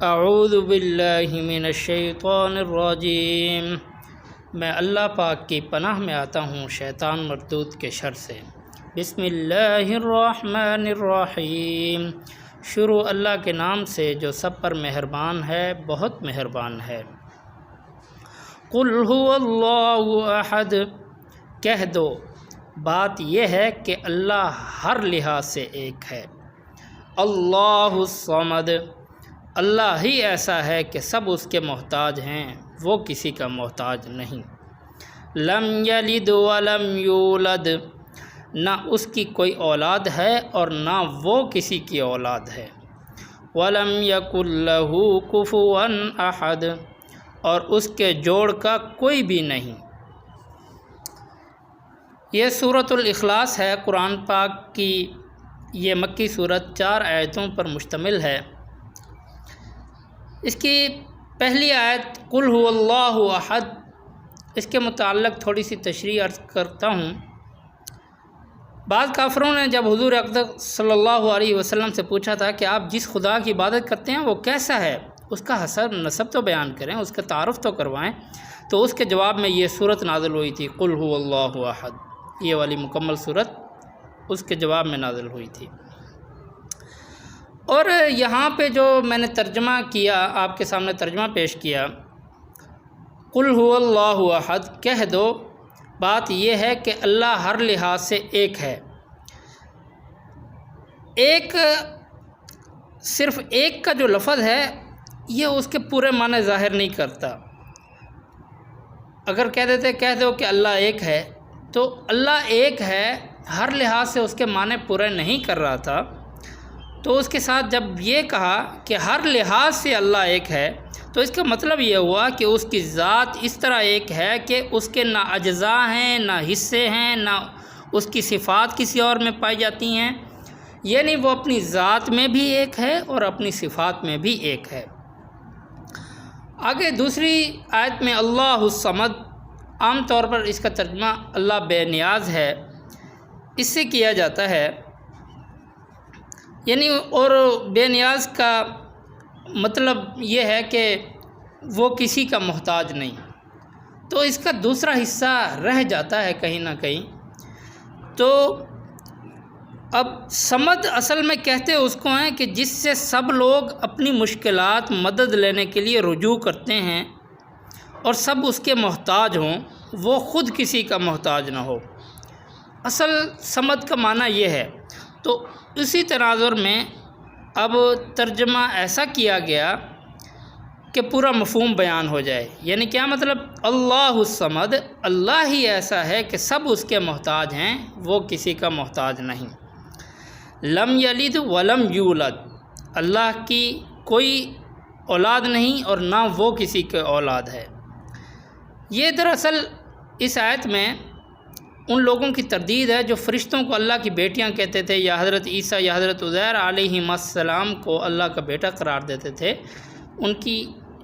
اعوذ باللہ من الشیطان الرجیم، میں اللہ پاک کی پناہ میں آتا ہوں شیطان مردود کے شر سے۔ بسم اللہ الرحمن الرحیم، شروع اللہ کے نام سے جو سب پر مہربان ہے، بہت مہربان ہے۔ قل هو اللہ احد، کہہ دو بات یہ ہے کہ اللہ ہر لحاظ سے ایک ہے۔ اللہ الصمد، اللہ ہی ایسا ہے کہ سب اس کے محتاج ہیں، وہ کسی کا محتاج نہیں۔ لم یلد ولم یولد، نہ اس کی کوئی اولاد ہے اور نہ وہ کسی کی اولاد ہے۔ ولم یکن لہ کفوا احد، اور اس کے جوڑ کا کوئی بھی نہیں۔ یہ سورۃ الاخلاص ہے، قرآن پاک کی یہ مکی سورت 4 آیتوں پر مشتمل ہے۔ اس کی پہلی آیت قل هو اللہ احد، اس کے متعلق تھوڑی سی تشریح عرض کرتا ہوں۔ بعض کافروں نے جب حضور اقدس صلی اللہ علیہ وسلم سے پوچھا تھا کہ آپ جس خدا کی عبادت کرتے ہیں وہ کیسا ہے، اس کا حسب نسب تو بیان کریں، اس کا تعارف تو کروائیں، تو اس کے جواب میں یہ صورت نازل ہوئی تھی، قل هو اللہ احد، یہ والی مکمل صورت اس کے جواب میں نازل ہوئی تھی۔ اور یہاں پہ جو میں نے ترجمہ کیا، آپ کے سامنے ترجمہ پیش کیا، قل هو اللہ احد، کہہ دو بات یہ ہے کہ اللہ ہر لحاظ سے ایک ہے۔ ایک، صرف ایک کا جو لفظ ہے یہ اس کے پورے معنی ظاہر نہیں کرتا۔ اگر کہہ دو کہ اللہ ایک ہے، تو اللہ ایک ہے ہر لحاظ سے اس کے معنی پورے نہیں کر رہا تھا۔ تو اس کے ساتھ جب یہ کہا کہ ہر لحاظ سے اللہ ایک ہے، تو اس کا مطلب یہ ہوا کہ اس کی ذات اس طرح ایک ہے کہ اس کے نہ اجزاء ہیں، نہ حصے ہیں، نہ اس کی صفات کسی اور میں پائی جاتی ہیں، یعنی وہ اپنی ذات میں بھی ایک ہے اور اپنی صفات میں بھی ایک ہے۔ آگے دوسری آیت میں اللہ الصمد، عام طور پر اس کا ترجمہ اللہ بے نیاز ہے، اس سے کیا جاتا ہے، یعنی اور بے نیاز کا مطلب یہ ہے کہ وہ کسی کا محتاج نہیں۔ تو اس کا دوسرا حصہ رہ جاتا ہے کہیں نہ کہیں۔ تو اب صمد اصل میں کہتے اس کو ہیں کہ جس سے سب لوگ اپنی مشکلات مدد لینے کے لیے رجوع کرتے ہیں اور سب اس کے محتاج ہوں، وہ خود کسی کا محتاج نہ ہو۔ اصل صمد کا معنی یہ ہے۔ تو اسی تناظر میں اب ترجمہ ایسا کیا گیا کہ پورا مفہوم بیان ہو جائے، یعنی کیا مطلب، اللہ الصمد، اللہ ہی ایسا ہے کہ سب اس کے محتاج ہیں، وہ کسی کا محتاج نہیں۔ لم یلد ولم یولد، اللہ کی کوئی اولاد نہیں اور نہ وہ کسی کے اولاد ہے۔ یہ دراصل اس آیت میں ان لوگوں کی تردید ہے جو فرشتوں کو اللہ کی بیٹیاں کہتے تھے، یا حضرت عیسیٰ یا حضرت عزیر علیہ السلام کو اللہ کا بیٹا قرار دیتے تھے، ان کی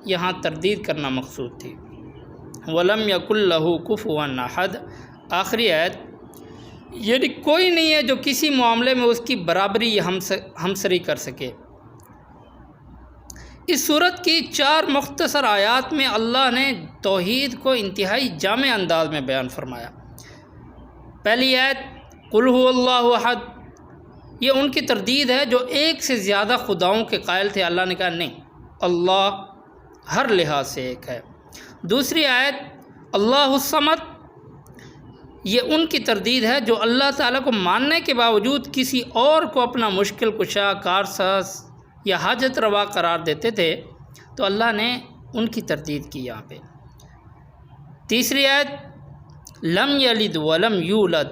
یہاں تردید کرنا مقصود تھی۔ وَلَمْ يَكُنْ لَهُ كُفُوًا أَحَدٌ، آخری آیت، یعنی کوئی نہیں ہے جو کسی معاملے میں اس کی برابری یا ہمسری کر سکے۔ اس صورت کی 4 مختصر آیات میں اللہ نے توحید کو انتہائی جامع انداز میں بیان فرمایا۔ پہلی آیت قل هو اللہ احد، یہ ان کی تردید ہے جو ایک سے زیادہ خداؤں کے قائل تھے۔ اللہ نے کہا نہیں، اللہ ہر لحاظ سے ایک ہے۔ دوسری آیت اللہ الصمد، یہ ان کی تردید ہے جو اللہ تعالیٰ کو ماننے کے باوجود کسی اور کو اپنا مشکل کشا، کارساز یا حاجت روا قرار دیتے تھے، تو اللہ نے ان کی تردید کی یہاں پہ۔ تیسری آیت لم یلد ولم یولد،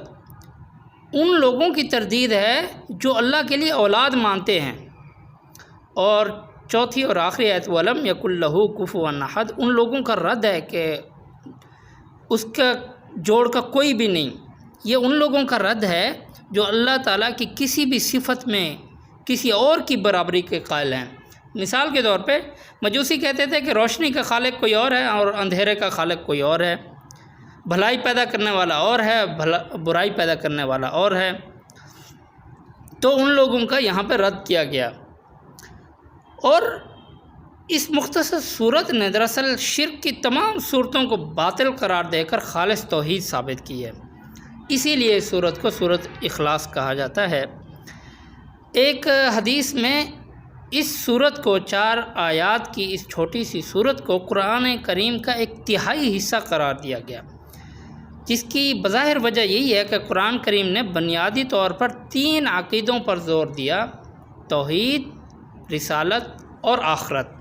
ان لوگوں کی تردید ہے جو اللہ کے لیے اولاد مانتے ہیں۔ اور چوتھی اور آخری آیت ولم یکن لہ کفوا احد، ان لوگوں کا رد ہے کہ اس کا جوڑ کا کوئی بھی نہیں۔ یہ ان لوگوں کا رد ہے جو اللہ تعالیٰ کی کسی بھی صفت میں کسی اور کی برابری کے قائل ہیں۔ مثال کے طور پہ مجوسی کہتے تھے کہ روشنی کا خالق کوئی اور ہے اور اندھیرے کا خالق کوئی اور ہے، بھلائی پیدا کرنے والا اور ہے، برائی پیدا کرنے والا اور ہے۔ تو ان لوگوں کا یہاں پہ رد کیا گیا۔ اور اس مختصر صورت نے دراصل شرک کی تمام صورتوں کو باطل قرار دے کر خالص توحید ثابت کی ہے۔ اسی لیے اس صورت کو صورت اخلاص کہا جاتا ہے۔ ایک حدیث میں اس صورت کو 4 آیات کی اس چھوٹی سی صورت کو قرآن کریم کا ایک تہائی حصہ قرار دیا گیا، جس کی بظاہر وجہ یہی ہے کہ قرآن کریم نے بنیادی طور پر 3 عقیدوں پر زور دیا: توحید، رسالت اور آخرت،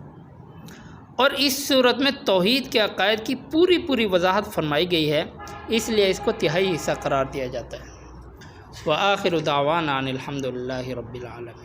اور اس صورت میں توحید کے عقائد کی پوری وضاحت فرمائی گئی ہے، اس لیے اس کو تہائی حصہ قرار دیا جاتا ہے۔ وآخر دعوانا ان الحمد للہ رب العالمین۔